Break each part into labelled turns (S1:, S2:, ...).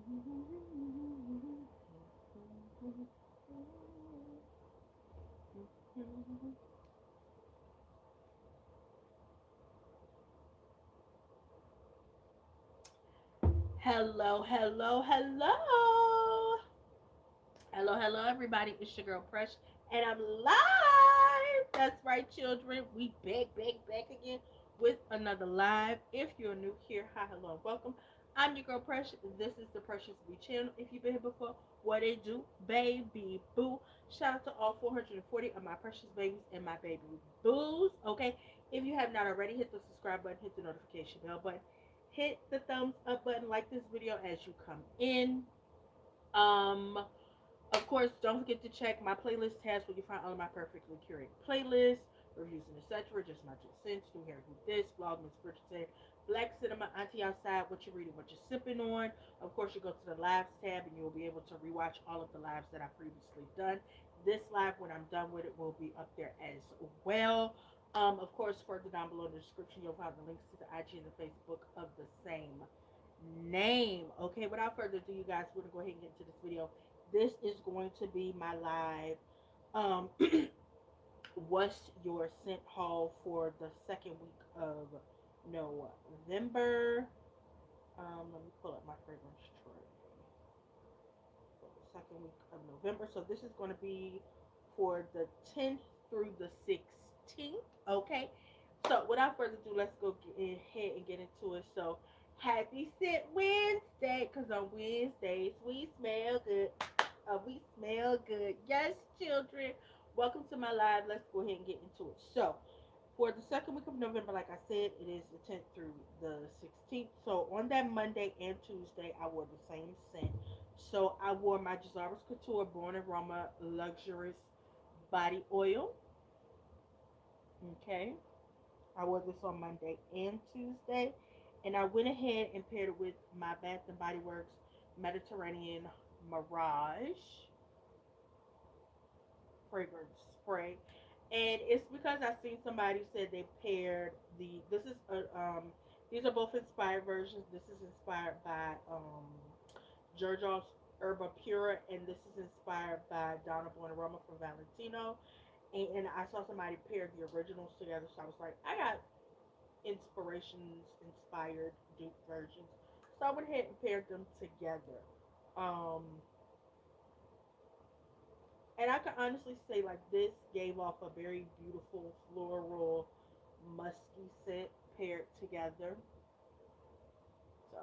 S1: Hello, hello, hello. Hello, hello, everybody. It's your girl Fresh, and I'm live. That's right, children. We back again with another live. If you're new here, hi, hello, and welcome. I'm your girl Precious. This is the Precious B channel. If you've been here before, what they do, baby boo. Shout out to all 440 of my precious babies and my baby boos. Okay, if you have not already, hit the subscribe button, hit the notification bell button, hit the thumbs up button, like this video as you come in. Um, of course, don't forget to check my playlist tabs where you find all of my perfectly curated playlists, reviews and etc. Just my 2 cents. New hair, who this, blog, Miss Bridget said, Black Cinema, Auntie Outside, what you're reading, what you're sipping on. Of course, you go to the lives tab and you'll be able to rewatch all of the lives that I've previously done. This live, when I'm done with it, will be up there as well. Of course, further down below in the description, you'll find the links to the IG and the Facebook of the same name. Okay, without further ado, you guys, we're gonna go ahead and get into this video. This is going to be my live um what's your scent haul for the second week of November. Let me pull up my fragrance tray for the second week of November. So this is going to be for the 10th through the 16th. Okay, so without further ado, let's go ahead and get into it. So happy scent Wednesday, because on Wednesdays we smell good. We smell good. Yes, children. Welcome to my live. Let's go ahead and get into it. So, for the second week of November, like I said, it is the 10th through the 16th. So, on that Monday and Tuesday, I wore the same scent. So, I wore my Gizaris Couture Born Aroma Luxurious Body Oil. Okay. I wore this on Monday and Tuesday. And I went ahead and paired it with my Bath and Body Works Mediterranean Mirage fragrance spray, and it's because I seen somebody said they paired this is a these are both inspired versions. This is inspired by Georgios Herba Pura, and this is inspired by Donna Buonarroma from Valentino. And I saw somebody pair the originals together, so I was like, I got inspired dupe versions. So I went ahead and paired them together. Um, and I can honestly say like this gave off a very beautiful floral musky scent paired together. So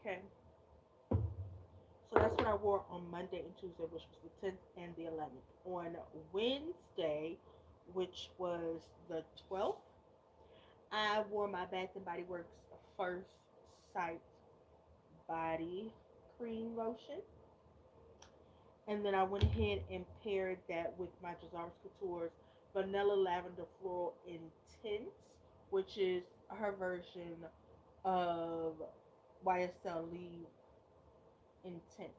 S1: okay. So that's what I wore on Monday and Tuesday, which was the 10th and the 11th. On Wednesday, which was the 12th, I wore my Bath and Body Works First Sight Body Cream Lotion. And then I went ahead and paired that with my Gizaris Couture's Vanilla Lavender Floral Intense, which is her version of YSL Leave Intense.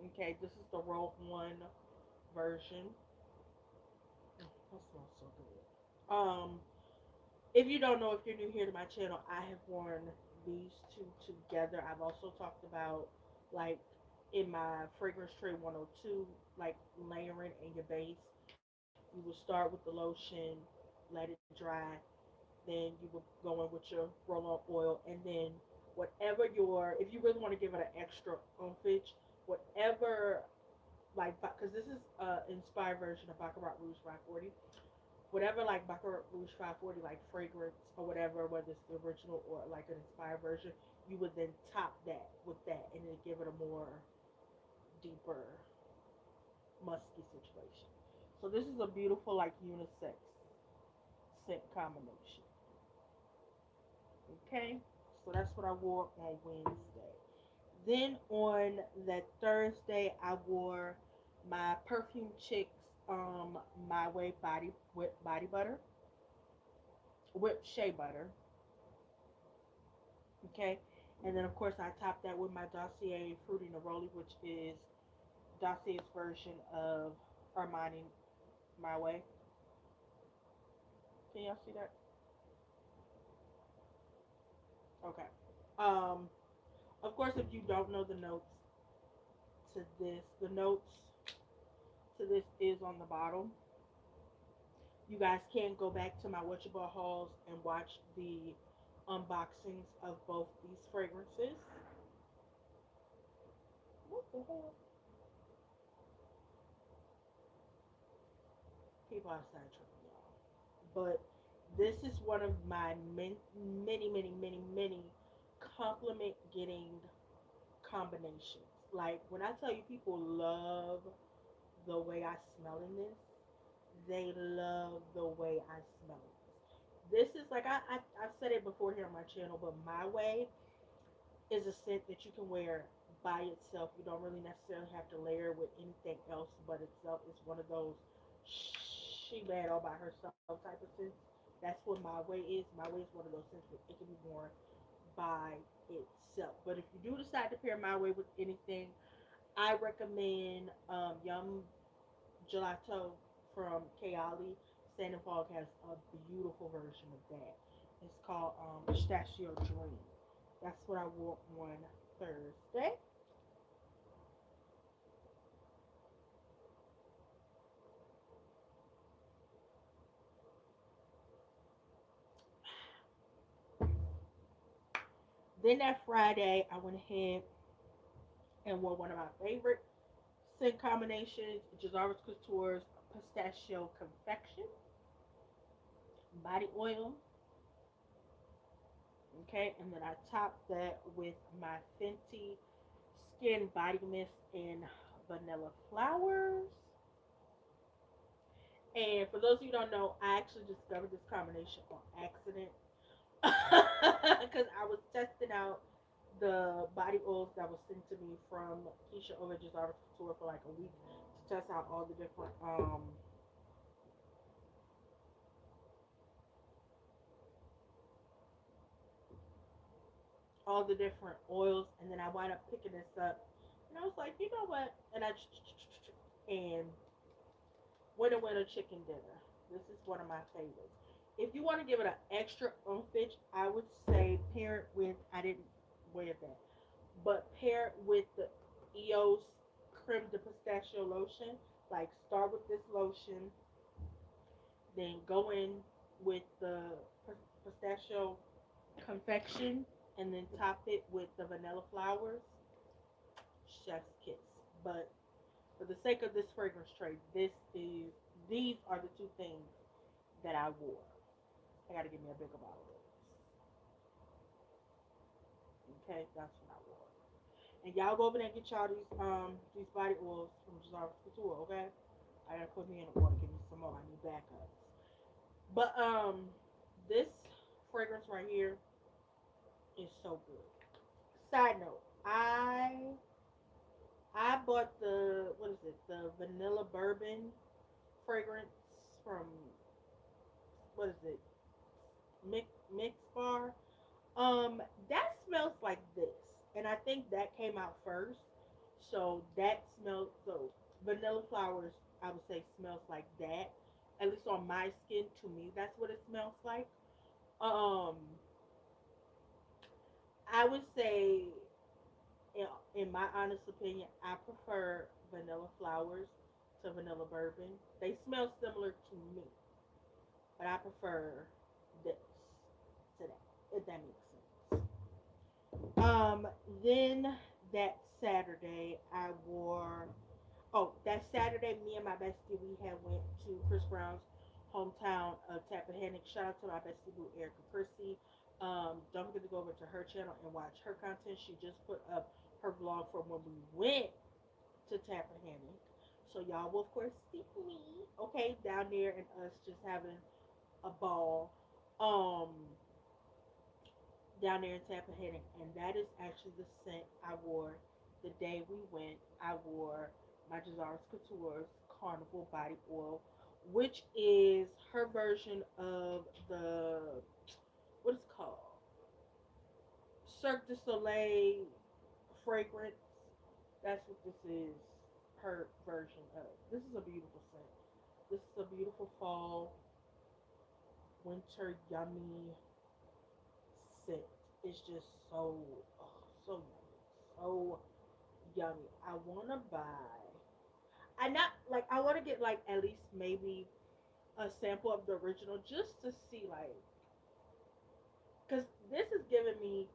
S1: Okay, this is the Roll One version. That smells so good. If you don't know, if you're new here to my channel, I have worn these two together. I've also talked about like in my fragrance tray 102, like layering in your base. You will start with the lotion, let it dry, then you will go in with your roll-on oil, and then whatever your, if you really want to give it an extra umphage, whatever, like, because this is inspired version of Baccarat Rouge 540, whatever like Baccarat Rouge 540 like fragrance or whatever, whether it's the original or like an inspired version, you would then top that with that and then give it a more deeper musky situation. So this is a beautiful like unisex scent combination. Okay, so that's what I wore on Wednesday. Then on that Thursday, I wore my Perfume Chicks My Way body whip body butter, whipped shea butter. Okay, and then of course I topped that with my Dossier Fruity Neroli, which is Dossier's version of Armani My Way. Can y'all see that? Okay. Um, of course, if you don't know the notes to this, the notes to this is on the bottom. You guys can go back to my Watchable hauls and watch the unboxings of both these fragrances. What the hell? People outside tripping, y'all. But this is one of my many compliment getting combinations. Like when I tell you people love the way I smell in this, they love the way I smell in this. This is like I've said it before here on my channel, but my way is a scent that you can wear by itself. You don't really necessarily have to layer with anything else but itself. It's one of those she bad all by herself type of scents. That's what my way is. My way is one of those scents where it can be worn by itself. But if you do decide to pair my way with anything, I recommend Yum Gelato from Kayali. Sand and Fog has a beautiful version of that. It's called Pistachio Dream. That's what I wore on Thursday. Then that Friday, I went ahead and wore one of my favorite scent combinations, Jarvis Couture's Pistachio Confection Body Oil. Okay, and then I topped that with my Fenty Skin Body Mist in Vanilla Flowers. And for those of you who don't know, I actually discovered this combination on accident because I was testing out the body oils that was sent to me from Keisha over at Jarvis Couture for like a week to test out all the different oils, and then I wound up picking this up, and I was like, you know what? And I and winter chicken dinner. This is one of my favorites. If you want to give it an extra oomph, I would say pair it with. I didn't wear that, but pair it with the EOS creme de pistachio lotion. Like start with this lotion, then go in with the pistachio confection, and then top it with the vanilla flowers. Chef's kiss. But for the sake of this fragrance trade, these are the two things that I wore. I gotta give me a bigger bottle of this. Okay, that's what I wore. And y'all go over there and get y'all these body oils from Jarvis Couture, okay? I gotta put me in the water, give me some more. I need backups. But this fragrance right here is so good. Side note, I bought the what is it? The vanilla bourbon fragrance from what is it? Mix Bar. That smells like this, and I think that came out first. So that smells so vanilla flowers. I would say smells like that. At least on my skin, to me, that's what it smells like. Um, I would say, in, in my honest opinion, I prefer vanilla flowers to vanilla bourbon. They smell similar to me, but I prefer this to that, if that makes sense. Um, then that Saturday, I wore. Oh, that Saturday, me and my bestie, we had went to Chris Brown's hometown of Tappahannock. Shout out to my bestie boo, Erica Chrissy. Don't forget to go over to her channel and watch her content. She just put up her vlog from when we went to Tappahannock. So y'all will of course see me, okay, down there and us just having a ball. Um, down there in Tappahannock, and that is actually the scent I wore the day we went. I wore my Jarvis Couture's Carnival Body Oil, which is her version of the what is it called Cirque du Soleil fragrance. That's what this is. Her version of. This is a beautiful scent. This is a beautiful fall, winter, yummy scent. It's just so, oh, so yummy. So yummy. I want to buy. I not like I want to get like at least maybe a sample of the original just to see like because this is giving me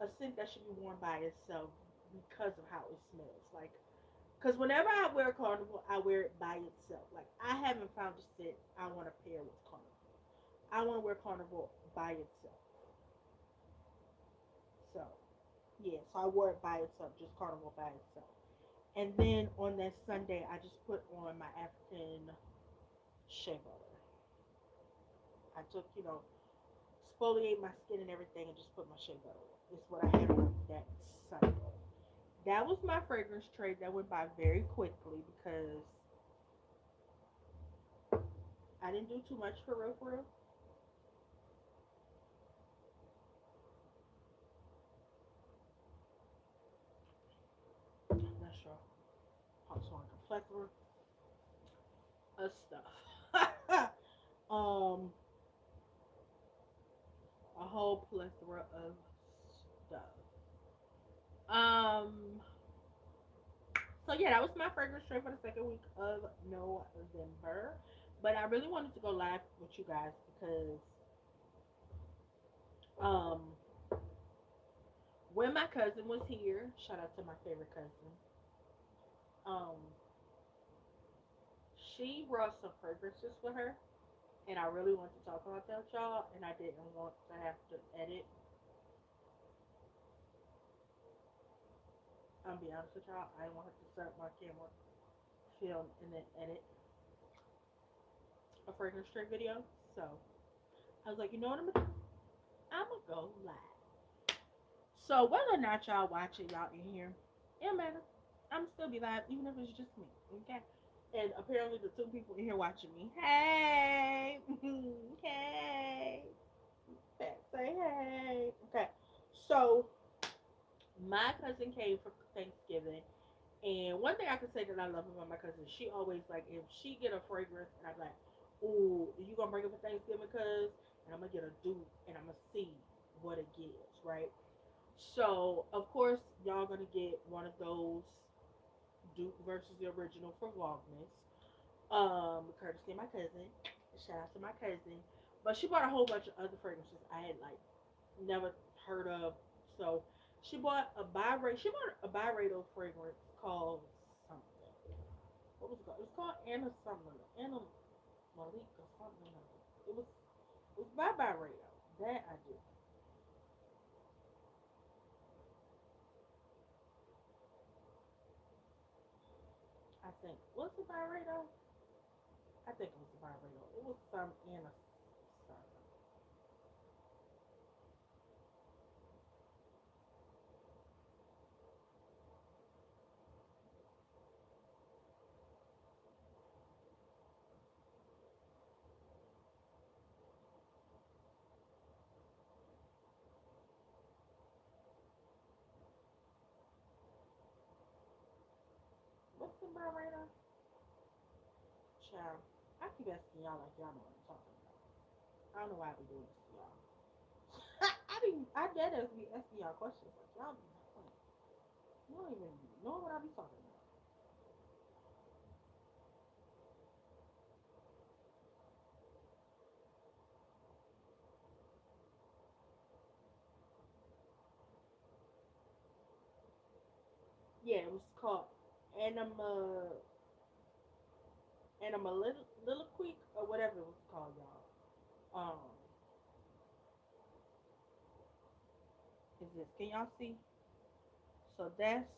S1: a scent that should be worn by itself because of how it smells. Like because whenever I wear Carnival, I wear it by itself. Like I haven't found a scent I want to pair with Carnival. I want to wear Carnival by itself. So yeah, so I wore it by itself, just Carnival by itself. And then on that Sunday, I just put on my African shea butter. I took, exfoliate my skin and everything and just put my shea butter on. It's what I had on that Sunday. That was my fragrance trade that went by very quickly because I didn't do too much for real, for real. I'm not sure. Also like a plethora of stuff. um, a whole plethora of stuff. Um, so yeah, that was my fragrance trade for the second week of November. But I really wanted to go live with you guys because um when my cousin was here, shout out to my favorite cousin, um, she brought some fragrances with her and I really wanted to talk about that with y'all and I didn't want to have to edit. I'll be honest with y'all, I didn't want to have to set up my camera, film and then edit a fragrance trade video. So I was like, you know what I'm gonna do? I'm gonna go live. So whether or not y'all watch it, y'all in here, it don't matter. I'm still be live, even if it's just me. Okay. And apparently the two people in here watching me. Hey, hey, say hey. Okay. So my cousin came for Thanksgiving, and one thing I can say that I love about my cousin, she always like if she get a fragrance, and I'm like, "Ooh, you gonna bring it for Thanksgiving, cuz?" And I'm gonna get a dupe, and I'm gonna see what it gives, right? So of course y'all gonna get one of those Duke versus the original for Vlogmas. Courtesy of my cousin. Shout out to my cousin. But she bought a whole bunch of other fragrances I had like never heard of. So she bought a Byredo. She bought a Byredo fragrance called something. What was it called? It was called Anna something. Anna Malik or something. It was by Byredo. That I do. I think. Was it Byredo? I think it was Byredo. It was some Anna something. What's the Byredo? Child. I keep asking y'all like y'all know what I'm talking about. I don't know why I be doing this to y'all. I dead as be asking y'all questions like y'all be like, you don't even know what I be talking about. Yeah, it was called Anima Anima Little Quick or whatever it was called, y'all. Is this? Can y'all see? So that's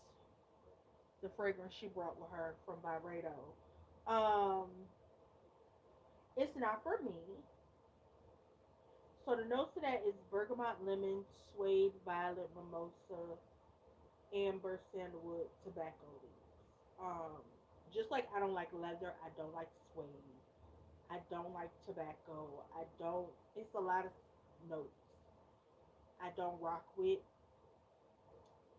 S1: the fragrance she brought with her from Byredo. Um, it's not for me. So the notes of that is bergamot, lemon, suede, violet, mimosa, amber, sandalwood, tobacco leaves. Just like I don't like leather, I don't like suede. I don't like tobacco. I don't. It's a lot of notes I don't rock with,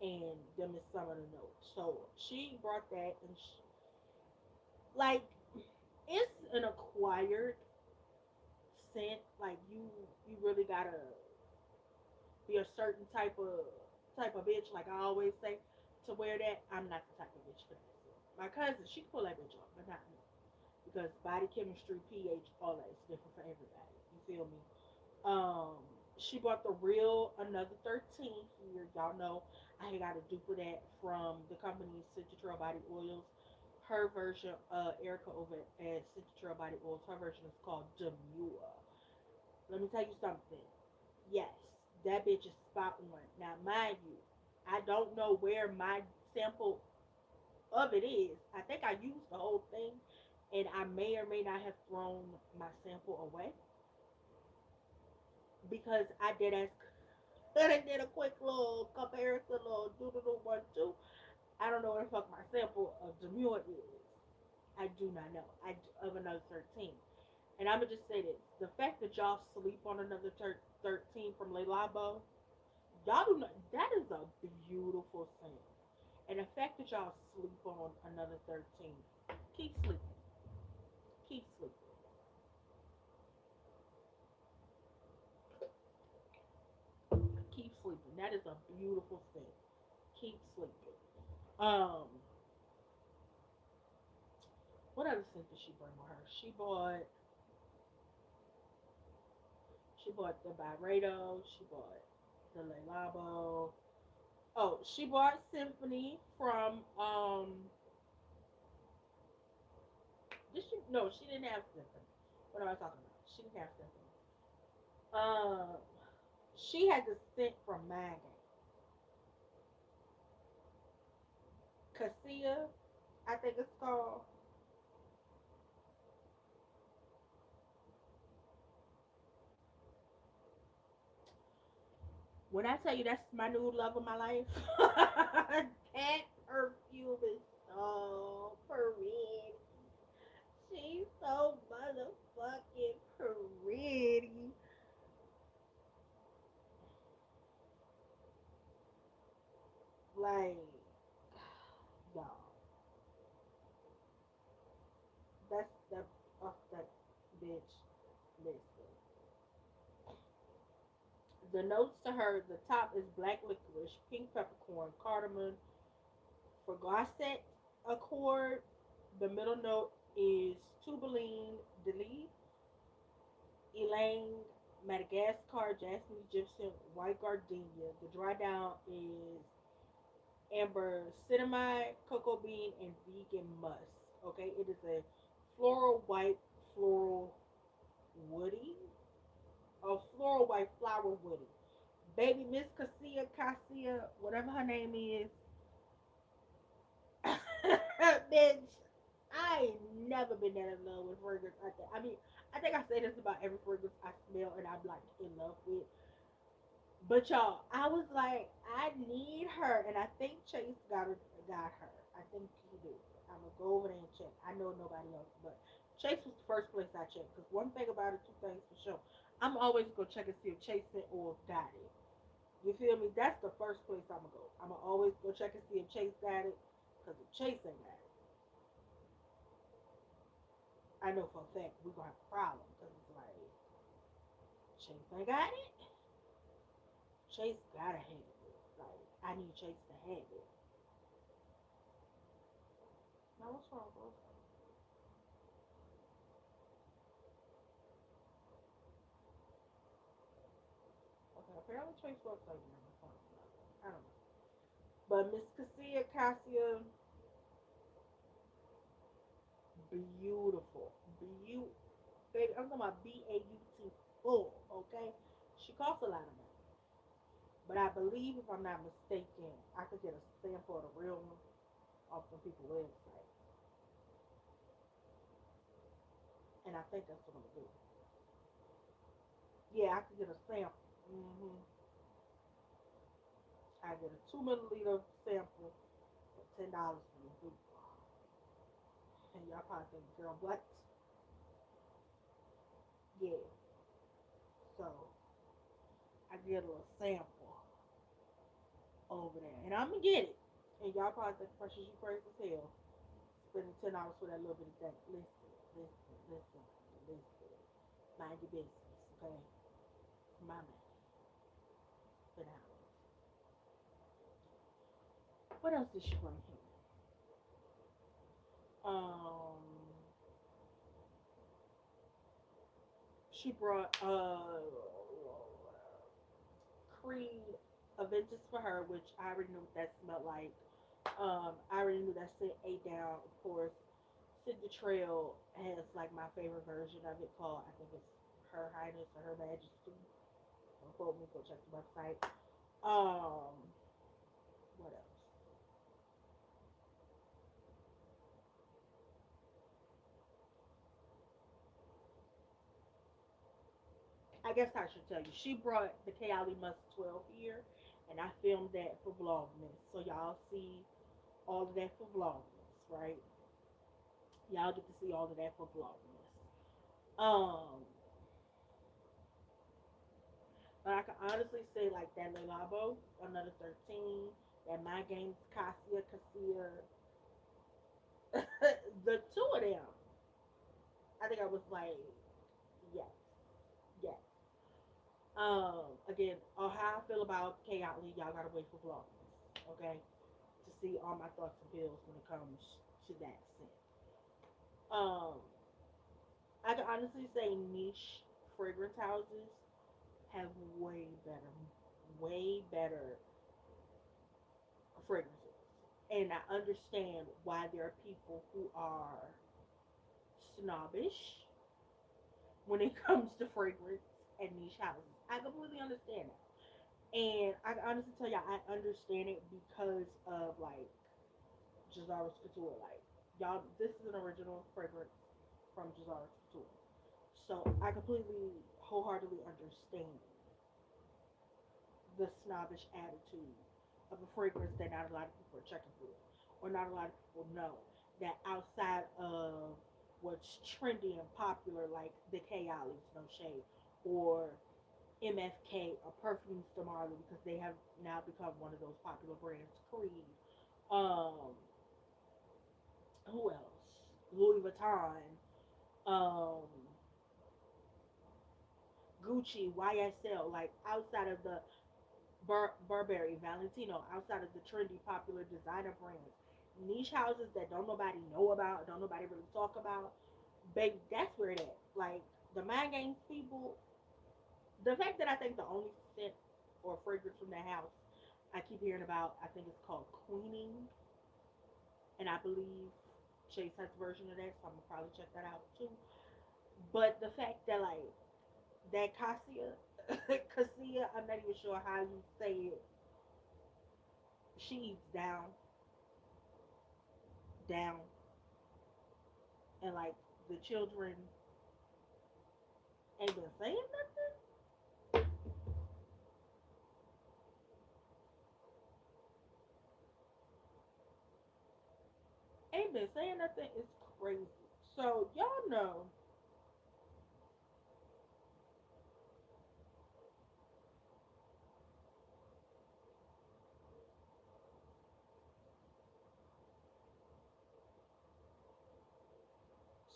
S1: and them is some of the notes. So she brought that, and like it's an acquired scent. Like you really gotta be a certain type of bitch, like I always say, to wear that. I'm not the type of bitch for that. So my cousin, she can pull that bitch off, but not me. Because body chemistry, pH, all that is different for everybody. You feel me? Um, she bought the real another 13 here. Y'all know I got a dupe of that from the company Citra Body Oils. Her version, Erica over at Citra Body Oils, her version is called Demure. Let me tell you something. Yes, that bitch is spot on. Now, mind you, I don't know where my sample of it is. I think I used the whole thing, and I may or may not have thrown my sample away because I did as I did a quick little comparison, little doodle 1 2. I don't know where the fuck my sample of Demure is. I do not know. Of another 13. And I'm gonna just say this: the fact that y'all sleep on another 13 from Le Labo, y'all do not. That is a beautiful thing. And the fact that y'all sleep on another 13, keep sleeping. Keep sleeping. Keep sleeping. That is a beautiful thing. Keep sleeping. Um, what other scent did she bring with her? She bought the Byredo. She bought the Le Labo. Oh, she bought Symphony from did she no, she didn't have Symphony. What am I talking about? She didn't have Symphony. Um she had the scent from Maggin. Cassia, I think it's called. When I tell you that's my new love of my life, that perfume is so pretty. She's so motherfucking pretty. Like, y'all, that that bitch. Listen, the notes to her, the top is black licorice, pink peppercorn, cardamom, Forgosset accord. The middle note is tubaline, delete, Elaine, Madagascar, Jasmine Egyptian, white gardenia. The dry down is amber cinnamon, cocoa bean, and vegan musk. Okay, it is a floral white, floral woody, a floral white flower woody. Baby Miss Cassia, whatever her name is, bitch. I ain't never been that in love with fragrance. I think I say this about every fragrance I smell and I'm like in love with. But y'all, I was like, I need her, and I think Chase got her. I think he did. I'm gonna go over there and check. I know nobody else, but Chase was the first place I checked. Cause one thing about it, two things for sure. I'm always gonna check and see if Chase sent or if got it. You feel me? That's the first place I'm gonna go. I'm gonna always go check and see if Chase got it. Cause if Chase ain't got it, I know for a fact we're gonna have a problem. Cause it's like Chase ain't got it. Chase gotta have it. Like I need Chase to have it. Now what's wrong, bro? Okay, apparently Chase works like that or something. I don't know. But Miss Cassia, beautiful. Beautiful. Baby, I'm talking about BAUT full, okay? She costs a lot of money. But I believe, if I'm not mistaken, I could get a sample of the real one off the people's website. And I think that's what I'm going to do. Yeah, I could get a sample. I get a 2 milliliter sample for $10 for the boot. And y'all probably think, girl, what? Yeah. So I get a little sample over there. And I'm going to get it. And y'all probably think precious you crazy as hell. Spending $10 for that little bit of thing. Listen. Mind your business, okay? It's my money. Spend What else did she bring here? Um, she brought Creed Aventus for her, which I already knew what that smelled like. I already knew that scent ate down. Of course, Scent the Trail has like my favorite version of it called I think it's Her Highness or Her Majesty. Don't quote me. Go check the website. Um, what else? I guess I should tell you. She brought the Kayali Must 12 here, and I filmed that for Vlogmas. So y'all see all of that for Vlogmas, right? Y'all get to see all of that for Vlogmas. Um, but I can honestly say like that Le Labo, another 13, that My Games Cassia, the two of them. I think I was like, yes, yes. Again, how I feel about Kay Outley, y'all gotta wait for Vlogmas, okay? To see all my thoughts and feels when it comes to that scent. Um, I can honestly say niche fragrance houses have way better fragrances. And I understand why there are people who are snobbish when it comes to fragrance and niche houses. I completely understand that. And I can honestly tell you, I understand it because of like Jazara's Couture. Like, y'all, this is an original fragrance from Jazara's Couture. So I completely, wholeheartedly understand the snobbish attitude of a fragrance that not a lot of people are checking for, or not a lot of people know that outside of what's trendy and popular, like the Kayali's, no shade, or MFK or Perfumes de Marley, because they have now become one of those popular brands. Creed, um, who else? Louis Vuitton, um, Gucci, YSL, like outside of the Burberry, Valentino, outside of the trendy, popular designer brands, niche houses that don't nobody know about, don't nobody really talk about, baby, that's where it at. Like the mind games people, the fact that I think the only scent or fragrance from that house I keep hearing about, I think it's called Queening, and I believe Chase has a version of that, so I'm gonna probably check that out too. But the fact that like that Cassia, Cassia, I'm not even sure how you say it. She eats down, down, and like the children ain't been saying nothing. Ain't been saying nothing. It's crazy. So y'all know.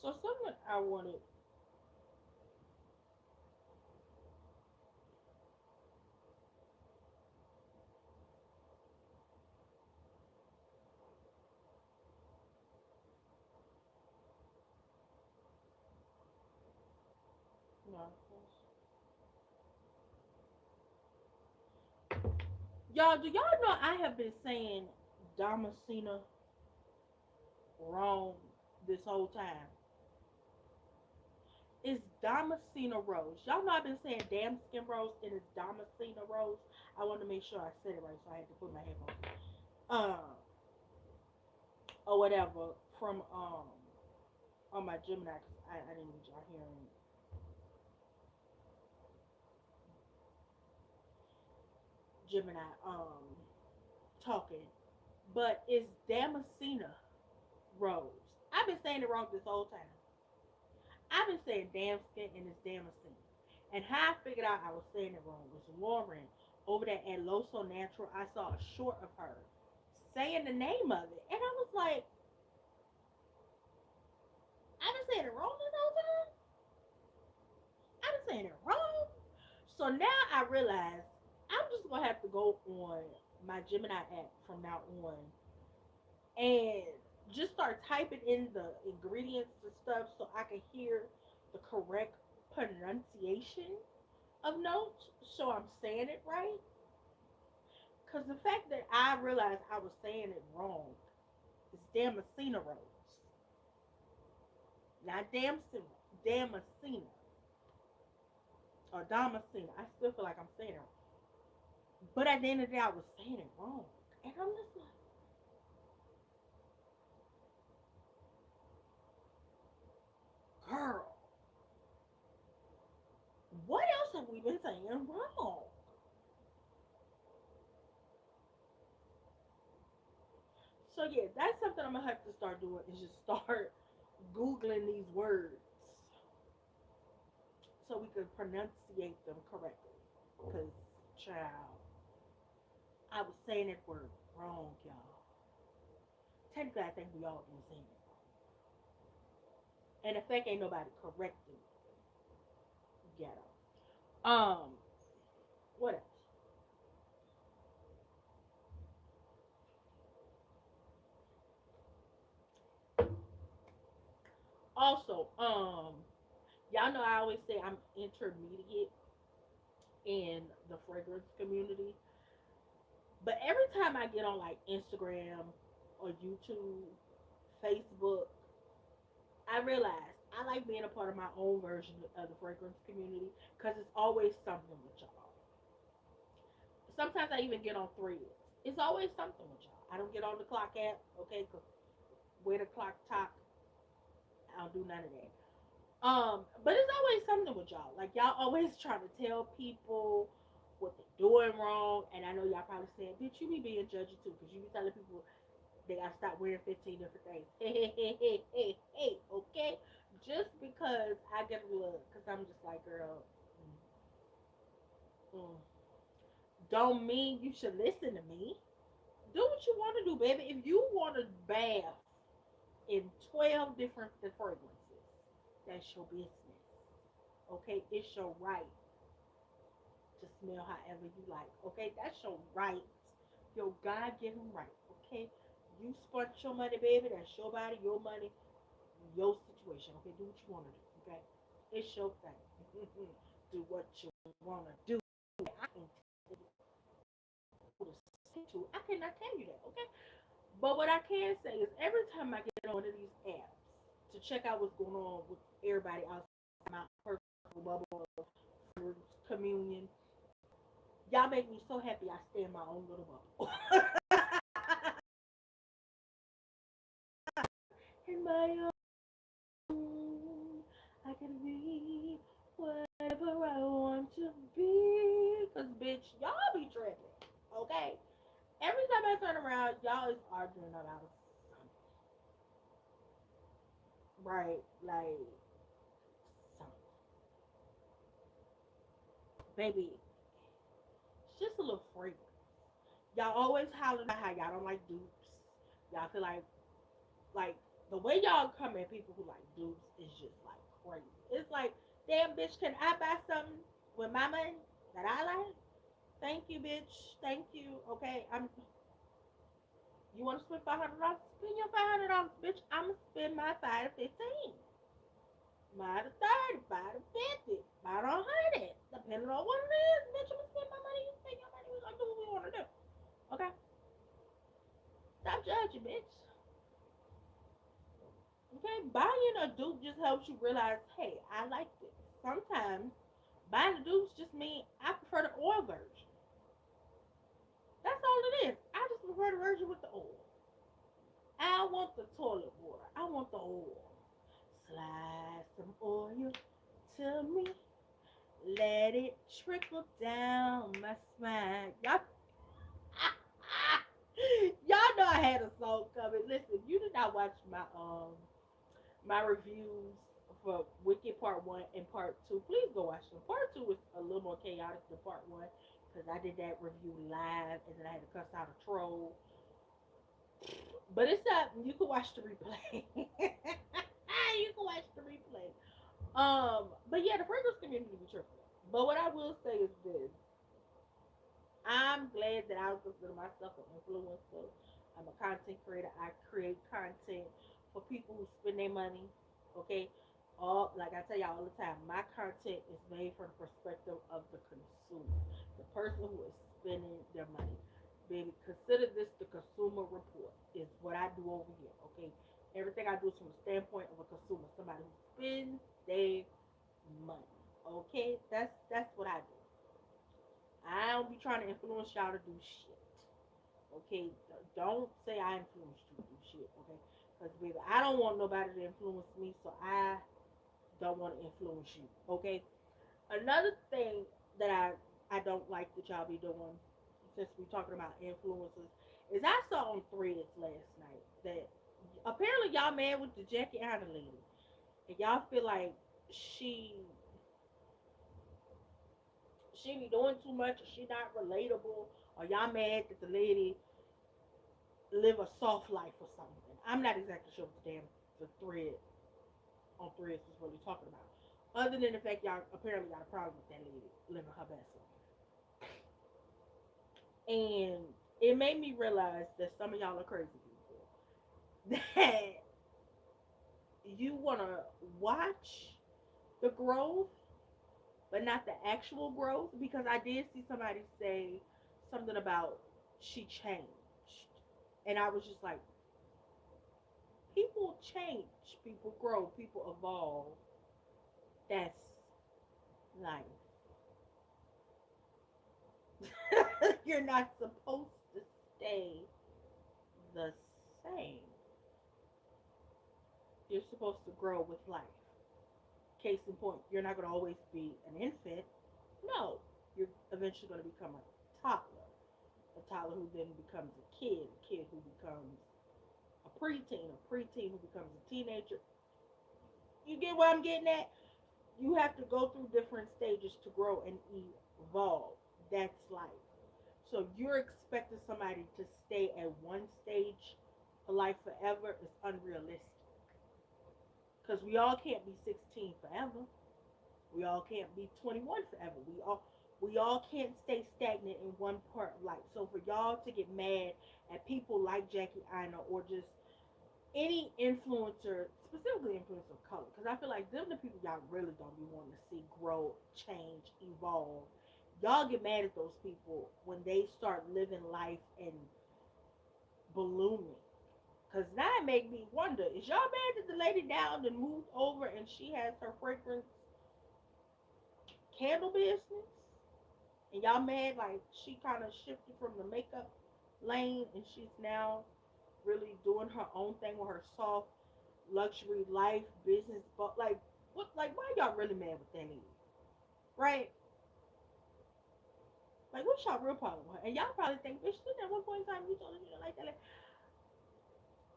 S1: So someone I wanted. No, y'all, do y'all know I have been saying Damascena wrong this whole time? It's Damascena Rose. Y'all know I've been saying damn skin rose and it's Damascena Rose. I wanted to make sure I said it right, so I had to put my headphones or whatever from on my Gemini because I didn't need y'all hearing Gemini talking. But it's Damascena Rose. I've been saying it wrong this whole time. I've been saying damn skin and it's Damascene. And how I figured out I was saying it wrong was Lauren over there at Loso Natural. I saw a short of her saying the name of it. And I was like, I've been saying it wrong this whole time? I've been saying it wrong. So now I realize I'm just gonna have to go on. my Gemini app from now on and just start typing in the ingredients and stuff so I can hear the correct pronunciation of notes so I'm saying it right. Because the fact that I realized I was saying it wrong is Damascena rose, not Damascena or Damascena. I still feel like I'm saying it wrong. But at the end of the day, I was saying it wrong. And I'm just like, girl, what else have we been saying wrong? So yeah, that's something I'm gonna have to start doing is just start Googling these words so we can pronunciate them correctly. Cause child, I was saying that word wrong, y'all. Technically I think we all been saying it wrong. And the fact ain't nobody correcting ghetto. What else? Also, y'all know I always say I'm intermediate in the fragrance community. But every time I get on like Instagram or YouTube, Facebook, I realize I like being a part of my own version of the fragrance community because it's always something with y'all. Sometimes I even get on threads. It's always something with y'all. I don't get on the clock app, okay, because where the clock talk, I don't do none of that. But it's always something with y'all. Like y'all always trying to tell people what they're doing wrong, and I know y'all probably saying, "Bitch, you be being judgy too," because you be telling people they gotta stop wearing 15 different things. Hey, okay? Just because I get a look, because I'm just like, girl, mm, mm. Don't mean you should listen to me. Do what you want to do, baby. If you want to bath in 12 different fragrances, that's your business. Okay? It's your right to smell however you like. Okay? That's your right. Your God given right. Okay? You spent your money, baby. That's your body, your money, your situation. Okay? Do what you want to do. Okay? It's your thing. Do what you want to do. I can tell you to. I cannot tell you that. Okay? But what I can say is every time I get on one of these apps to check out what's going on with everybody outside my personal bubble of communion, y'all make me so happy I stay in my own little bubble. In my own, I can be whatever I want to be. Cause bitch, y'all be tripping. Okay? Every time I turn around, y'all is arguing about something. Right? Like something. Baby, it's just a little fragrance. Y'all always holler about how y'all don't like dupes. Y'all feel like the way y'all come at people who like dupes is just like crazy. It's like, damn bitch, can I buy something with my money that I like? Thank you, bitch. Thank you. Okay, I'm. You want to spend $500? Spend your $500, bitch. I'ma spend my 5 to 15. Buy the 30, buy the 50, buy the 100. Depending on what it is, bitch. I'ma spend my money. You spend your money. We gonna do what we wanna do. Okay. Stop judging, bitch. Okay, buying a dupe just helps you realize, hey, I like this. Sometimes buying the dupes just mean I prefer the oil version. That's all it is. I just prefer the version with the oil. I want the toilet water. I want the oil. Slide some oil to me. Let it trickle down my spine. Y'all know I had a song coming. Listen, if you did not watch my reviews for Wicked Part One and Part Two, please go watch them. Part Two was a little more chaotic than Part One because I did that review live and then I had to cuss out a troll. But it's up. You can watch the replay. You can watch the replay. But yeah, the fragrance community be tripping. But what I will say is this: I'm glad that I would consider myself an influencer. I'm a content creator. I create content for people who spend their money. Okay. All like I tell y'all all the time, my content is made from the perspective of the consumer, the person who is spending their money. Baby, consider this the consumer report is what I do over here. Okay. Everything I do is from the standpoint of a consumer, somebody who spends their money. Okay, that's what I do. I don't be trying to influence y'all to do shit. Okay, don't say I influenced you to do shit. Okay, because baby, I don't want nobody to influence me, so I don't want to influence you. Okay. Another thing that I don't like that y'all be doing, since we talking about influencers, is I saw on Threads last night that apparently y'all mad with the Jackie Anna lady, and y'all feel like she she be doing too much, or she not relatable, or y'all mad that the lady live a soft life or something. I'm not exactly sure what the thread on Threads is really talking about. Other than the fact y'all apparently got a problem with that lady living her best life. And it made me realize that some of y'all are crazy people. That you wanna watch the growth, but not the actual growth. Because I did see somebody say something about she changed. And I was just like, people change, people grow, people evolve. That's life. You're not supposed to stay the same. You're supposed to grow with life. Case in point, you're not going to always be an infant. No, you're eventually going to become a toddler who then becomes a kid who becomes a preteen who becomes a teenager. You get what I'm getting at? You have to go through different stages to grow and evolve. That's life. So you're expecting somebody to stay at one stage of life forever is unrealistic. Because we all can't be 16 forever. We all can't be 21 forever. We all can't stay stagnant in one part of life. So for y'all to get mad at people like Jackie Aina or just any influencer, specifically influencer of color, because I feel like them the people y'all really don't be wanting to see grow, change, evolve. Y'all get mad at those people when they start living life and blooming. Cause now it make me wonder: is y'all mad that the lady down and moved over and she has her fragrance candle business? And y'all mad like she kind of shifted from the makeup lane and she's now really doing her own thing with her soft luxury life business? But like, what? Like, why y'all really mad with that lady? Right? Like, what's y'all real problem with her? And y'all probably think, bitch, didn't at one point in time you told her you don't like that lady?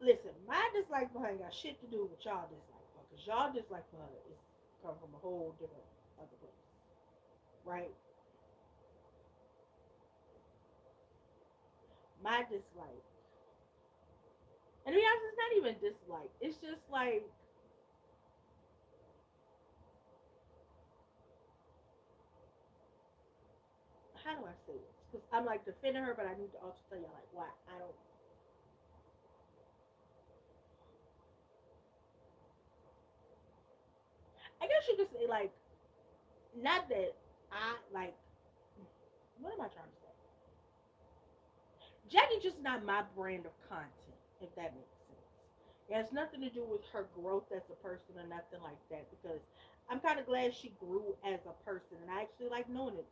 S1: Listen, my dislike for her ain't got shit to do with y'all dislike for her. Because y'all dislike for her is come from a whole different other place. Right? My dislike. And to be honest, it's not even dislike. It's just like, how do I say this? Because I'm like defending her, but I need to also tell y'all like why I don't. I guess you could say like, not that I like. What am I trying to say? Jackie just not my brand of content, if that makes sense. It has nothing to do with her growth as a person or nothing like that because I'm kind of glad she grew as a person and I actually like knowing it.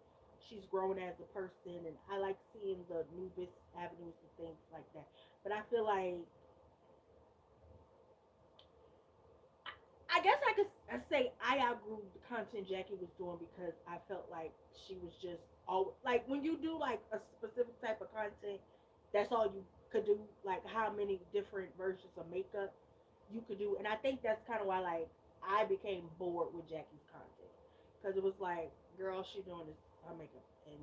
S1: She's grown as a person and I like seeing the new business avenues and things like that. But I feel like I guess I could say I outgrew the content Jackie was doing because I felt like she was just all like when you do like a specific type of content, that's all you could do. Like how many different versions of makeup you could do, and I think that's kind of why like I became bored with Jackie's content because it was like, girl, she doing this her makeup and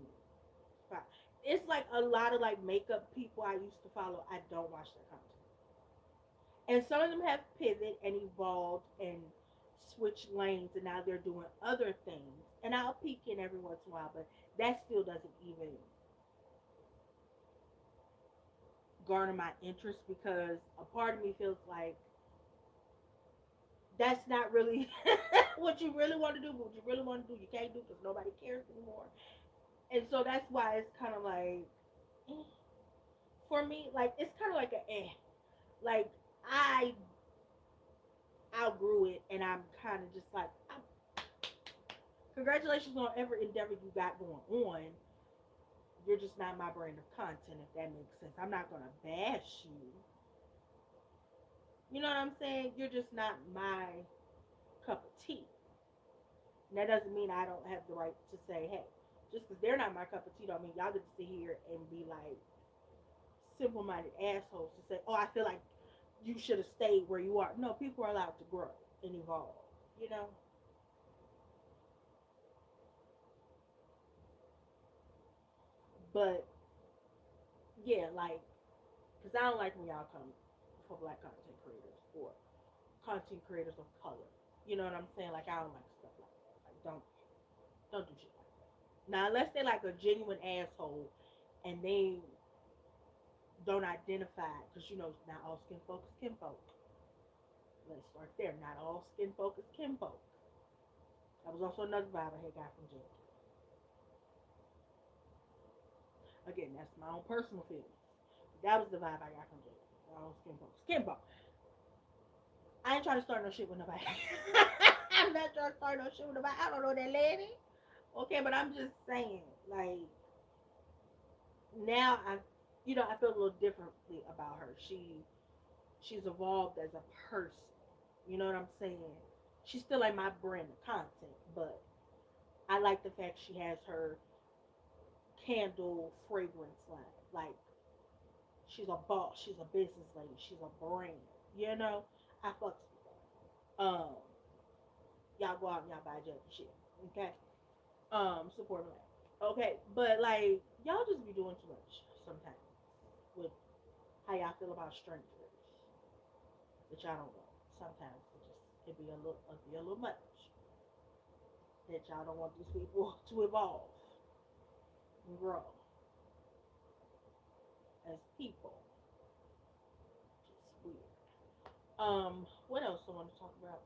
S1: it's like a lot of like makeup people I used to follow. I don't watch their content. And some of them have pivoted and evolved and switched lanes and now they're doing other things. And I'll peek in every once in a while, but that still doesn't even garner my interest because a part of me feels like that's not really what you really want to do. What you really want to do, you can't do because nobody cares anymore. And so that's why it's kind of like, eh, for me, like it's kind of like a like I outgrew it, and I'm kind of just like, congratulations on every endeavor you got going on. You're just not my brand of content, if that makes sense. I'm not gonna bash you. You know what I'm saying? You're just not my cup of tea. And that doesn't mean I don't have the right to say, hey, just because they're not my cup of tea don't mean y'all get to sit here and be like simple minded assholes to say, oh, I feel like you should have stayed where you are. No, people are allowed to grow and evolve, you know? But yeah, like, because I don't like when y'all come for black content creators or content creators of color. You know what I'm saying? Like, I don't like stuff like that. Like, don't do shit like that. Now, unless they're like a genuine asshole and they don't identify, because you know, not all skin folk is kinfolk. Let's start there. Not all skin folk is kinfolk. That was also another vibe I had got from Jake. Again, that's my own personal feelings. That was the vibe I got from Jake. All skin folk is kinfolk. I ain't trying to start no shit with nobody. I'm not trying to start no shit with nobody. I don't know that lady. Okay, but I'm just saying, like, now I feel a little differently about her. She's evolved as a person. You know what I'm saying? She's still like my brand of content, but I like the fact she has her candle fragrance line. Like, she's a boss, she's a business lady, she's a brand. You know, I fucks with that. Y'all go out and y'all buy Judge shit. Okay, support me. Okay, but like y'all just be doing too much sometimes with how y'all feel about strangers that y'all don't know. Sometimes it be a little much that y'all don't want these people to evolve and grow as people. Just weird. What else I want to talk about?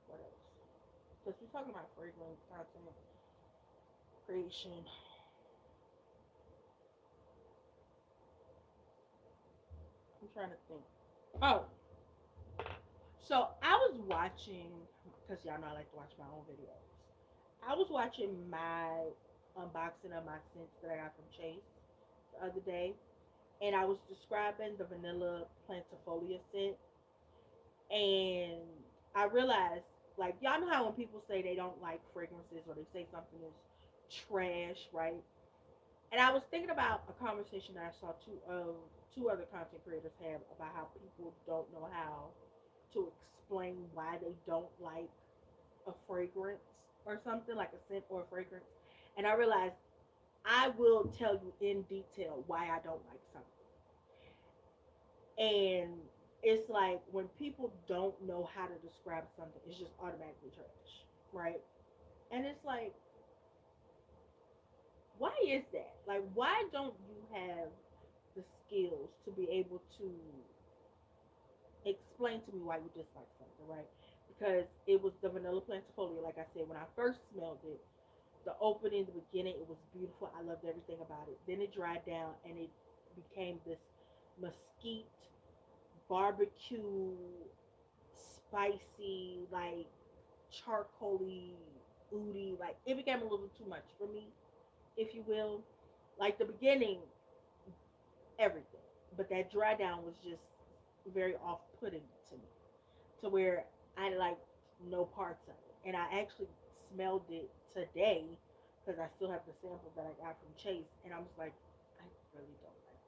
S1: What else? Because we're talking about fragrance content creation. I'm trying to think. Oh, so I was watching, because y'all know I like to watch my own videos. I was watching my unboxing of my scents that I got from Chase the other day, and I was describing the vanilla plantifolia scent, and I realized, like, y'all know how when people say they don't like fragrances or they say something is trash, right? And I was thinking about a conversation that I saw two other content creators have about how people don't know how to explain why they don't like a fragrance or something, like a scent or a fragrance. And I realized I will tell you in detail why I don't like something. And it's like when people don't know how to describe something, it's just automatically trash, right? And it's like, why is that? Like, why don't you have the skills to be able to explain to me why you dislike something, right? Because it was the vanilla plantifolia, like I said, when I first smelled it, the opening, the beginning, it was beautiful. I loved everything about it. Then it dried down and it became this mesquite, barbecue, spicy, like charcoaly, oody. Like it became a little too much for me, if you will. Like the beginning, everything, but that dry down was just very off-putting to me, to where I liked no parts of it. And I actually smelled it today because I still have the sample that I got from Chase, and I was like, I really don't like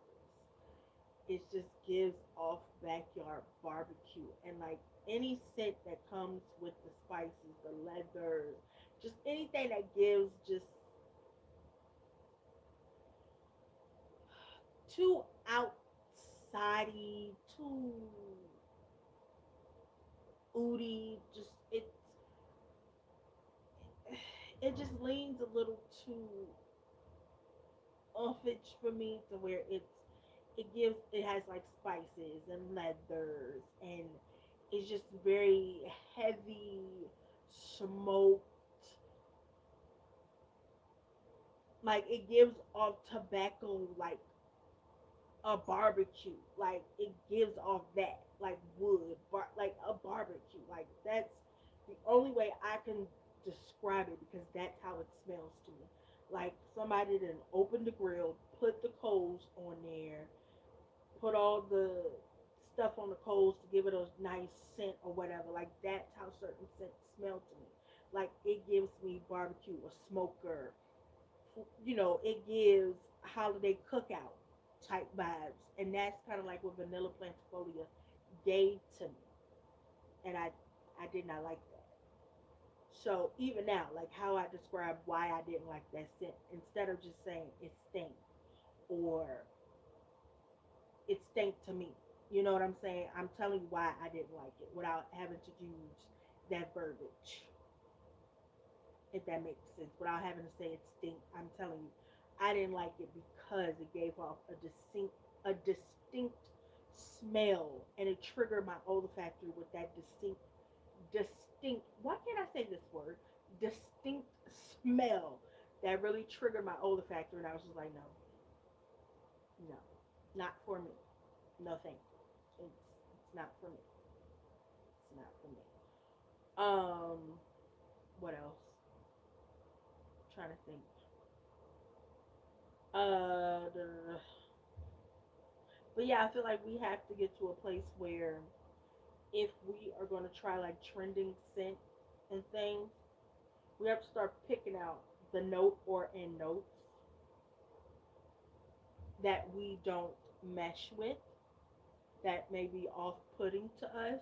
S1: this. It just gives off backyard barbecue, and like any scent that comes with the spices, the leathers, just anything that gives just too outsidey, too oody, just it just leans a little too offage for me to where it has like spices and leathers, and it's just very heavy smoked, like it gives off tobacco, like a barbecue, like it gives off that, like wood like a barbecue, like that's the only way I can describe it, because that's how it smells to me. Like somebody then opened the grill, put the coals on there, put all the stuff on the coals to give it a nice scent or whatever. Like that's how certain scents smell to me. Like it gives me barbecue or smoker. It gives holiday cookout type vibes, and that's kind of like what Vanilla Plantifolia gave to me, and I did not like that. So even now, like how I described why I didn't like that scent, instead of just saying it stinks or it stank to me. You know what I'm saying? I'm telling you why I didn't like it without having to use that verbiage, if that makes sense. Without having to say it stink, I'm telling you, I didn't like it because it gave off a distinct smell, and it triggered my olfactory with that distinct. Why can't I say this word? Distinct smell that really triggered my olfactory, and I was just like, no, no, not for me. No, thank you. It's not for me. It's not for me. What else? I'm trying to think. The, but yeah, I feel like we have to get to a place where if we are going to try like trending scent and things, we have to start picking out the note or in notes that we don't mesh with, that may be off putting to us,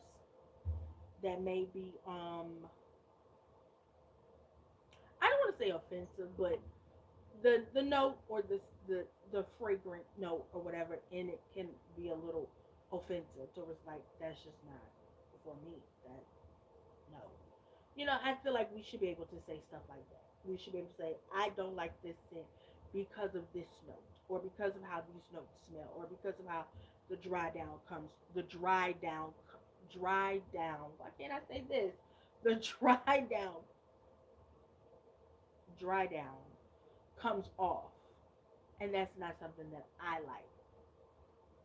S1: that may be I don't want to say offensive, but the note or the fragrant note or whatever in it can be a little offensive. So it's like that's just not for me. That no. I feel like we should be able to say stuff like that. We should be able to say, I don't like this scent because of this note, or because of how these notes smell, or because of how the dry down. Why can't I say this? The dry down comes off, and that's not something that I like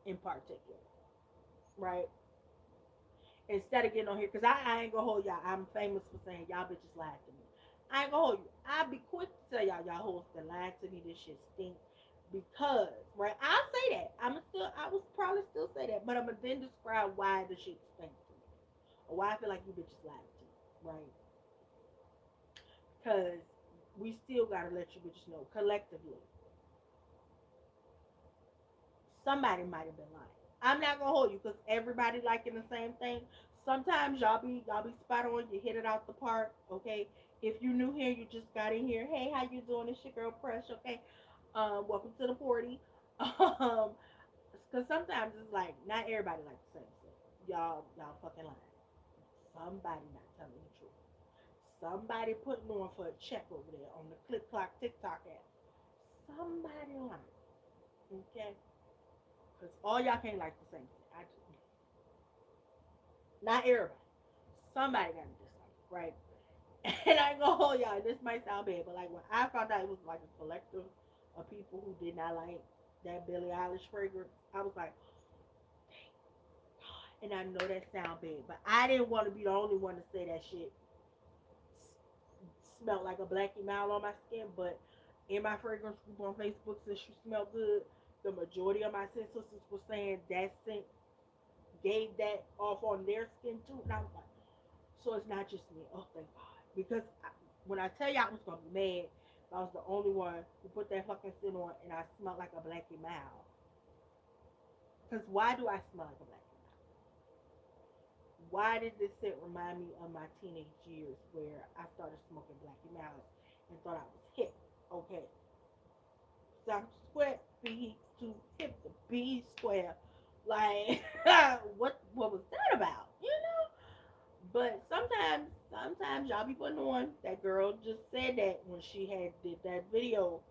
S1: in particular, right? Instead of getting on here, because I ain't gonna hold y'all. I'm famous for saying y'all bitches lied to me. I ain't gonna hold you. I'll be quick to tell y'all hoes that lied to me. This shit stink. Because, right, I'll say that. I will probably still say that, but I'm gonna then describe why the shit stink to me, or why I feel like you bitches lied to me, right? Because we still gotta let you bitches know collectively somebody might have been lying. I'm not gonna hold you because everybody liking the same thing. Sometimes y'all be spot on. You hit it out the park. Okay. If you new here, you just got in here. Hey, how you doing? It's your girl Press. Okay. Welcome to the party. Because sometimes it's like not everybody like the same thing. Y'all fucking lying. Somebody not telling the truth. Somebody putting on for a check over there on the Click Clock TikTok app. Somebody lying. Okay. Because all y'all can't like the same thing. Not everybody. Somebody got to dislike, right? And I ain't gonna hold y'all. This might sound bad, but like when I found out it was like a collective of people who did not like that Billie Eilish fragrance, I was like, and I know that sound bad, but I didn't want to be the only one to say that shit smelled like a Blackie Mile on my skin. But in my fragrance group on Facebook, since you smell good, the majority of my sisters were saying that scent gave that off on their skin too, and I was like, so it's not just me. Oh, thank God. Because when I tell y'all I was gonna be mad, I was the only one who put that fucking scent on, and I smelled like a Blackie Mile. Because why do I smell like a Blackie Mile? Why did this scent remind me of my teenage years where I started smoking Blackie Miles and thought I was hip? Okay, South Square, B to hip the B square. Like, what was that about? But sometimes y'all be putting on. That girl just said that when she had did that video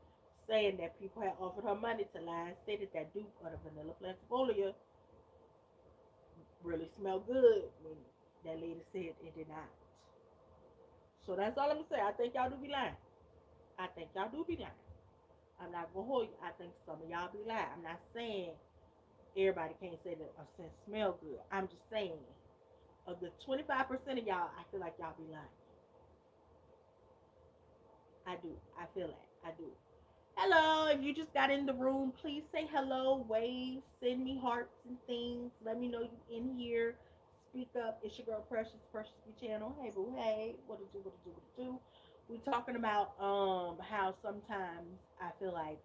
S1: saying that people had offered her money to lie and say that that dupe of the vanilla planifolia really smelled good when that lady said it did not. So that's all I'm gonna say. I think y'all do be lying. I think y'all do be lying. I'm not gonna hold you. I think some of y'all be lying. I'm not saying everybody can't say that a scent smell good. I'm just saying of the 25% of y'all, I feel like y'all be lying. I do. I feel that. I do. Hello. If you just got in the room, please say hello, wave, send me hearts and things. Let me know you in here. Speak up. It's your girl Precious, Precious B channel. Hey boo, hey. What to do, what to do, what to do. We talking about how sometimes I feel like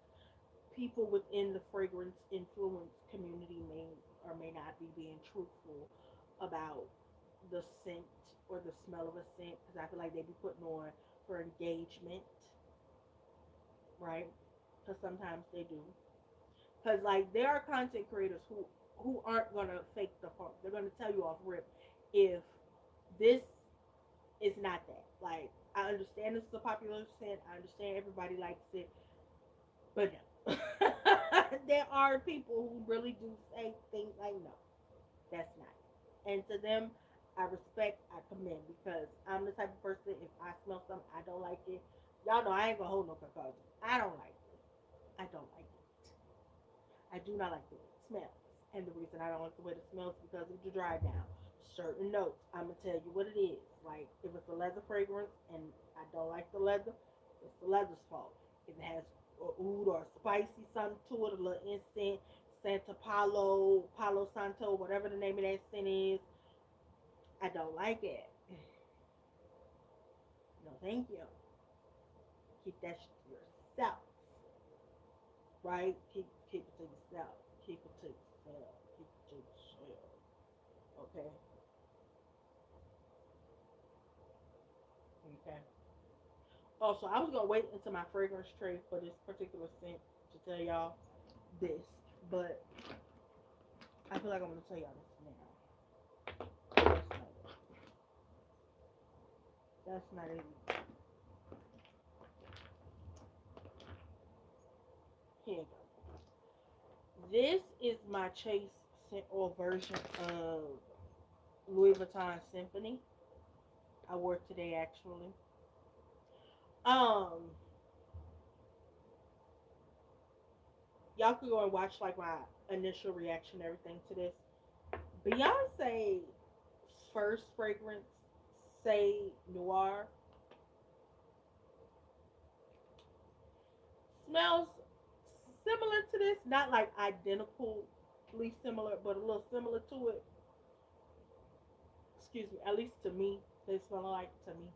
S1: people within the fragrance influence community may or may not be being truthful about the scent or the smell of a scent, because I feel like they be putting on for engagement, right? Because sometimes they do. Because like there are content creators who aren't gonna fake the funk. They're gonna tell you off rip if this is not that. Like I understand this is a popular scent. I understand everybody likes it, but no. There are people who really do say things like no, that's not it. And to them, I respect, I commend, because I'm the type of person, if I smell something I don't like it, y'all know I ain't gonna hold no conclusion. I don't like it. I don't like it. I do not like the way it smells. And the reason I don't like the way it smells is because of the dry down. Certain notes, I'm gonna tell you what it is. Like if it's a leather fragrance and I don't like the leather, it's the leather's fault. If it has a oud or spicy something to it, a little incense, Santa Palo, Palo Santo, whatever the name of that scent is, I don't like it. No, thank you. Keep that shit to yourself, right? Keep it to yourself. Keep it to yourself. Keep it to yourself. Okay. Okay. Also, I was gonna wait until my fragrance tray for this particular scent to tell y'all this, but I feel like I'm gonna tell y'all this now. That's not it. That's not it. Here you go. This is my Chase scent or version of Louis Vuitton Symphony. I wore it today actually. Um, y'all could go and watch like my initial reaction, and everything to this. Beyonce first fragrance, Say Noir, smells similar to this, not like identically similar, but a little similar to it. Excuse me, at least to me, they smell like to me,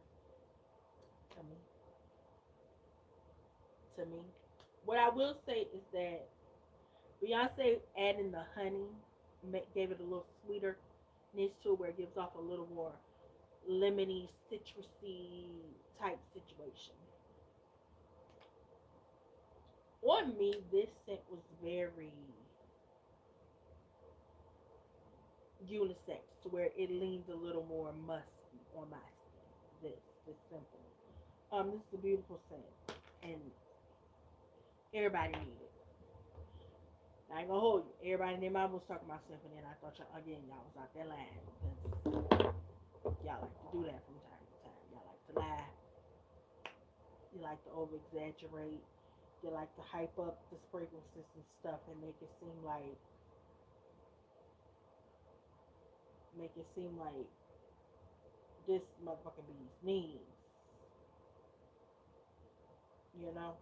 S1: to me. What I will say is that Beyonce adding the honey gave it a little sweeterness to it, where it gives off a little more lemony, citrusy type situation. On me, this scent was very unisex, to where it leans a little more musky on my skin. This simple. This is a beautiful scent, and everybody need it. I ain't gonna hold you. Everybody in their mouth was talking about symphony, and I thought y'all, again, y'all was out there lying, because y'all like to do that from time to time. Y'all like to lie. You like to over exaggerate. You like to hype up the fragrances and stuff and make it seem like this motherfucking bee's knees. You know?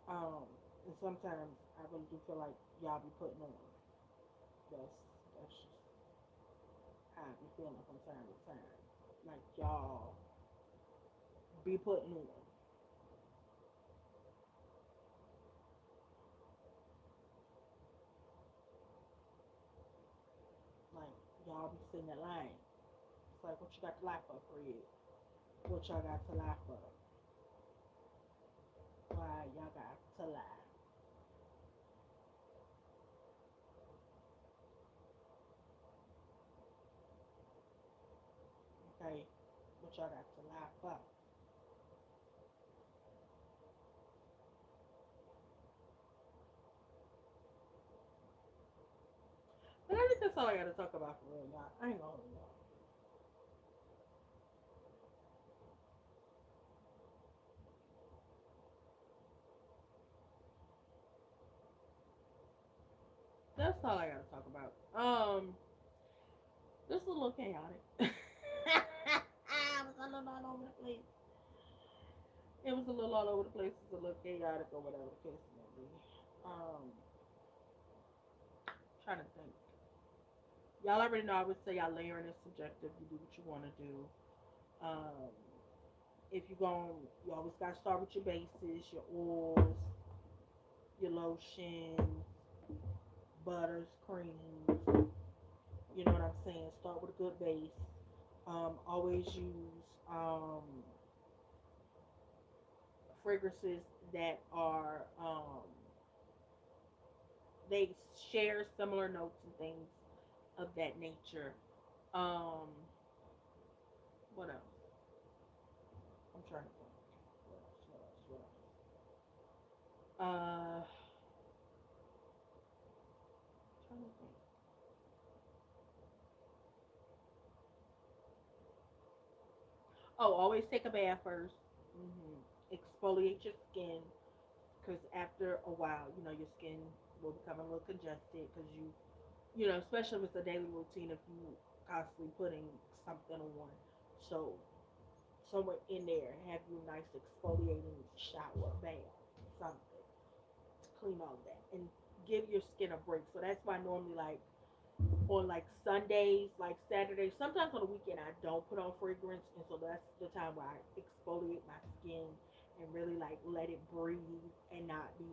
S1: Um, and sometimes I really do feel like y'all be putting on. That's just how I be feeling from time to time. Like y'all be putting on. Like y'all be sitting there lying. It's like what you got to lie for, Fred? What y'all got to lie for? Why y'all got to lie? Okay? What y'all got to lie for? all I gotta talk about for real, y'all. I ain't gonna hold y'all. That's all I gotta talk about. This is a little chaotic. I was a little all over the place. It was a little all over the place. It's a little chaotic or whatever the case may be. Trying to think. Y'all already know I would say y'all layering is subjective. You do what you want to do. Um, if you going, you always gotta start with your bases, your oils, your lotions, butters, creams. You know what I'm saying? Start with a good base. Always use fragrances that are they share similar notes and things of that nature. Um, what else? I'm trying to think. What else? What else? What else? Trying to think. Oh, always take a bath 1st. Exfoliate your skin because after a while, you know your skin will become a little congested because you know, especially if it's a daily routine if you constantly putting something on. So somewhere in there, have you a nice exfoliating shower, bath, something to clean all that and give your skin a break. So that's why normally like on like Sundays, like Saturdays, sometimes on the weekend I don't put on fragrance, and so that's the time where I exfoliate my skin and really like let it breathe and not be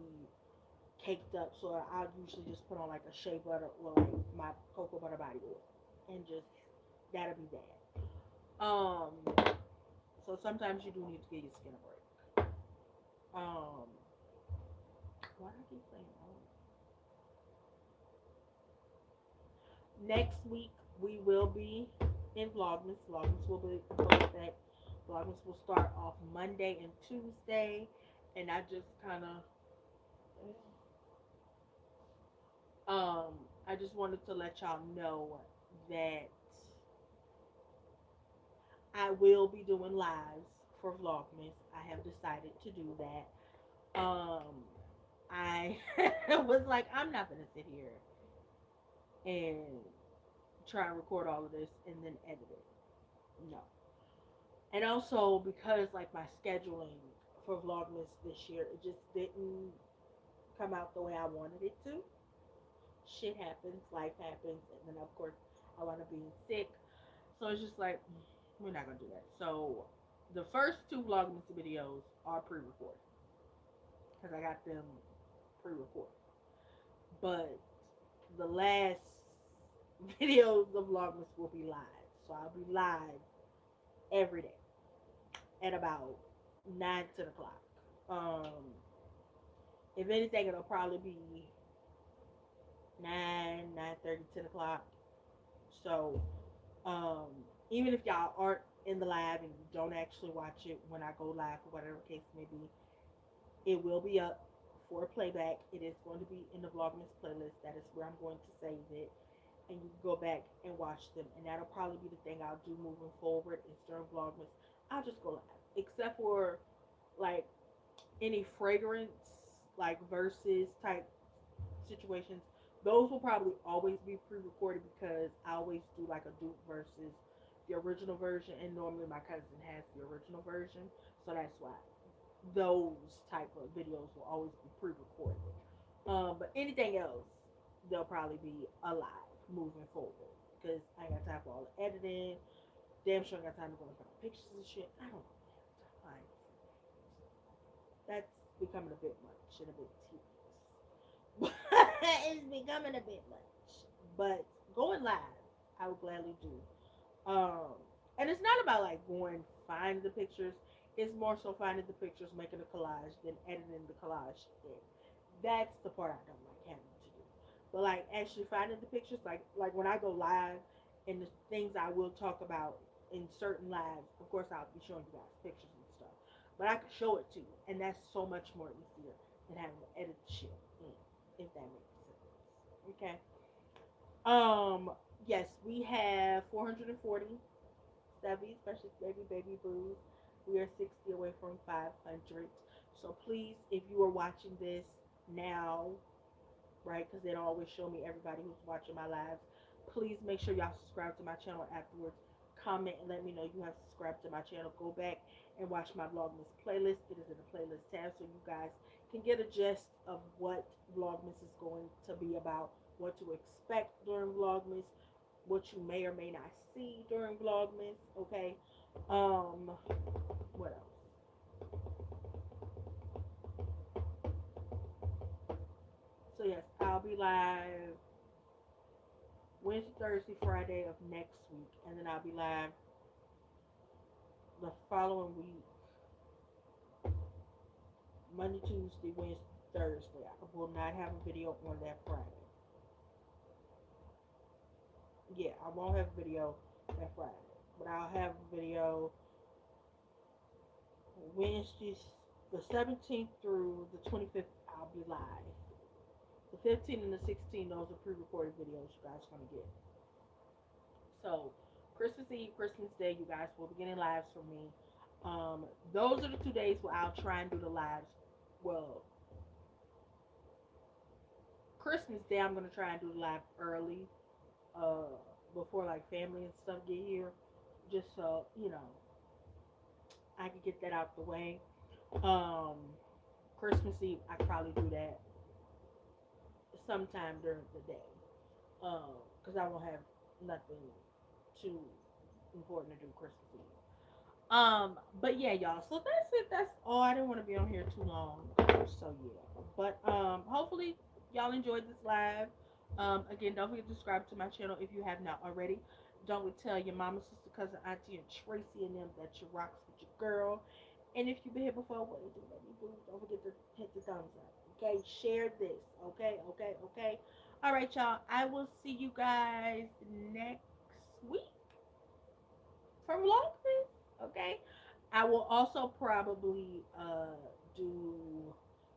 S1: caked up. So I'll usually just put on like a shea butter or like my cocoa butter body oil, and just that'll be that. So sometimes you do need to give your skin a break. Um, why do I keep saying next week we will be in Vlogmas. Vlogmas will be in full effect. Vlogmas will start off Monday and Tuesday, and I just kind of um I just wanted to let y'all know that I will be doing lives for Vlogmas. I have decided to do that. I was like, I'm not gonna sit here and try and record all of this and then edit it. No. And also because like my scheduling for Vlogmas this year, it just didn't come out the way I wanted it to. Shit happens, life happens, and then of course I want to be sick. So it's just like we're not gonna do that. So the first two Vlogmas videos are pre-recorded because I got them pre-recorded. But the last videos of Vlogmas will be live. So I'll be live every day at about 9, 10 o'clock. Um, if anything, it'll probably be 9, 9:30, 10 o'clock. So um, even if y'all aren't in the live and you don't actually watch it when I go live or whatever case may be, it will be up for playback. It is going to be in the Vlogmas playlist. That is where I'm going to save it. And you can go back and watch them. And that'll probably be the thing I'll do moving forward is during Vlogmas. I'll just go live. Except for like any fragrance, like verses type situations, those will probably always be pre-recorded because I always do like a dupe versus the original version, and normally my cousin has the original version, so that's why those type of videos will always be pre-recorded. But anything else, they'll probably be alive moving forward because I ain't got time for all the editing. Damn sure I got time to go look at pictures and shit. I don't have time for that. That's becoming a bit much and a bit tedious. It's becoming a bit much. But going live, I would gladly do. Um, and it's not about like going find the pictures. It's more so finding the pictures, making a collage, then editing the collage in. That's the part I don't like having to do. But like actually finding the pictures, like when I go live and the things I will talk about in certain lives, of course I'll be showing you guys pictures and stuff. But I can show it to you, and that's so much more easier than having to edit the shit in, if that makes sense. Okay. Um, yes, we have 440 Sevies, precious baby boos. We are 60 away from 500. So please, if you are watching this now, right, because they don't always show me everybody who's watching my lives, please make sure y'all subscribe to my channel afterwards. Comment and let me know you have subscribed to my channel. Go back and watch my Vlogmas playlist. It is in the playlist tab so you guys can get a gist of what Vlogmas is going to be about, what to expect during Vlogmas, what you may or may not see during Vlogmas. Okay. Um, what else? So yes, I'll be live Wednesday, Thursday, Friday of next week, and then I'll be live the following week, Monday, Tuesday, Wednesday, Thursday. I will not have a video on that Friday. Yeah, I won't have a video that Friday, but I'll have a video Wednesday, the 17th through the 25th. I'll be live. The 15th and the 16th, those are pre-recorded videos you guys are gonna get. So Christmas Eve, Christmas Day, you guys will be getting lives from me. Those are the 2 days where I'll try and do the lives. Well, Christmas Day, I'm gonna try and do the live early, uh, before like family and stuff get here, just so I can get that out the way. Um, Christmas Eve, I probably do that sometime during the day, because I won't have nothing too important to do Christmas Eve. But yeah, y'all. So that's it. That's all. I didn't want to be on here too long. So yeah. But hopefully y'all enjoyed this live. Again, don't forget to subscribe to my channel if you have not already. Don't forget to tell your mama, sister, cousin, auntie, and Tracy and them that you rocks with your girl. And if you've been here before, what you do, baby boo, don't forget to hit the thumbs up. Okay, share this. Okay, okay, okay. All right, y'all. I will see you guys next week for Vlogmas. Okay. I will also probably do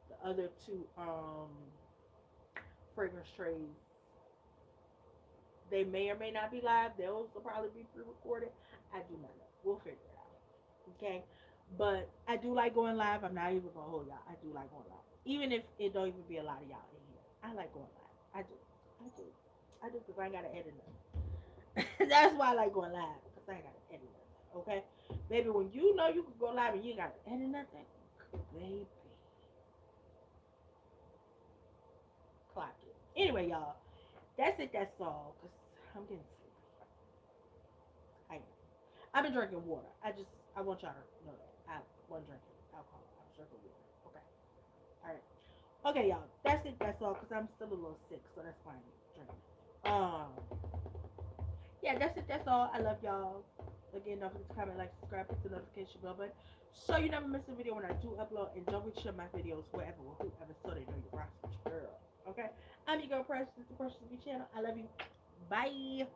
S1: the other two fragrance trays. They may or may not be live. Those will probably be pre-recorded. I do not know. We'll figure it out. Okay. But I do like going live. I'm not even gonna hold y'all. I do like going live. Even if it don't even be a lot of y'all in here. I like going live. I do. I do. I do because I ain't gotta edit nothing. That's why I like going live. Because I ain't gotta edit nothing. Okay? Baby, when you know you can go live and you ain't gotta edit nothing, baby, clock it. Anyway, y'all, that's it. That's all. Cause I'm getting sleepy. I am. I've been drinking water. I want y'all to know that I wasn't drinking alcohol. I was drinking water. Okay. All right. Okay, y'all. That's it. That's all. Cause I'm still a little sick, so that's why I ain't drinking. Yeah, that's it. That's all. I love y'all. Again, don't forget to comment, like, subscribe, hit the notification bell button so you never miss a video when I do upload. And don't forget to share my videos wherever or whoever so they know you're rocks with your girl. Okay? I'm your girl, Precious. This is the Precious B channel. I love you. Bye.